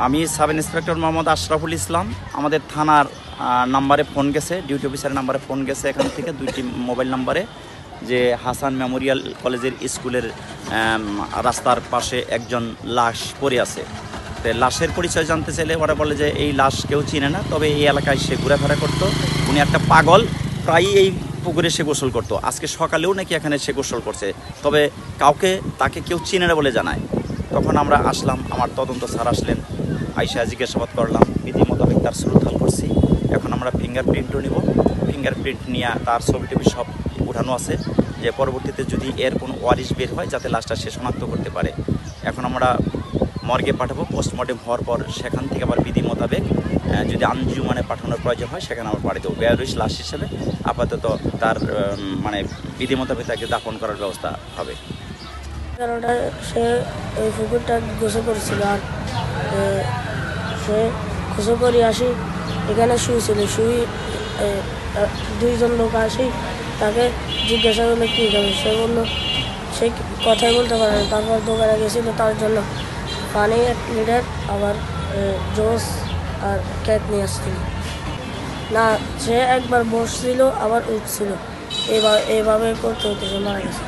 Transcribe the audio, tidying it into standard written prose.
আমি sub inspector Mohammad Ashraful Islam. আমাদের থানার নাম্বারে ফোন গেছে, ডিউটি অফিসারের নাম্বারে ফোন গেছে এখান থেকে 2টি মোবাইল নাম্বারে, যে হাসান মেমোরিয়াল কলেজের স্কুলের রাস্তার পাশে একজন লাশ পড়ে আছে। তো লাশের পরিচয় জানতে চাইলে ওরা বলে যে এই লাশ কেউ চিনে না, তবে এই এলাকায় সে ঘোরাফেরা করতো, উনি একটা পাগল, প্রায়ই এই পুকুরে সে গোসল করতো। আজকে সকালেও নাকি এখানে সে গোসল করছে, তবে তাকে কেউ চিনে না বলে জানায়। তখন আমরা আসলাম, আমার তদন্ত স্যার আসলেন, আইসা জিজ্ঞাসাবাদ করলাম, বিধি মোতাবেক তার সুরতাল করছি। এখন আমরা ফিঙ্গারপ্রিন্টও নিব, ফিঙ্গারপ্রিন্ট নিয়ে তার ছবি টবি সব উঠানো আছে, যে পরবর্তীতে যদি এর কোনো ওয়ারিশ বের হয় যাতে লাশটা সে শনাক্ত করতে পারে। এখন আমরা মর্গে পাঠাবো, পোস্টমর্টেম হওয়ার পর সেখান থেকে আবার বিধি মোতাবেক যদি আঞ্জুমানে পাঠানোর প্রয়োজন হয় সেখানে আমরা পাঠিয়ে দেবো। বেয়ারুইশ লাশ হিসেবে আপাতত তার বিধি মোতাবেক তাকে দাফন করার ব্যবস্থা হবে। কারণটা সে ওই পুকুরটা গোসল করেছিল, আর সে গোসল করে আসি এখানে শুয়েছিল, দুইজন লোক আসি তাকে জিজ্ঞাসা করলে কী খাবে, সে বললো সে কথাই বলতে পারে না। তারপর দোকানে গেছিলো তার জন্য পানি 1 লিটার, আবার জুস আর কেক নিয়ে আসছিল না। সে একবার বসছিল আবার উঠছিল, এইভাবে করতে হতে সে মারা গেছে।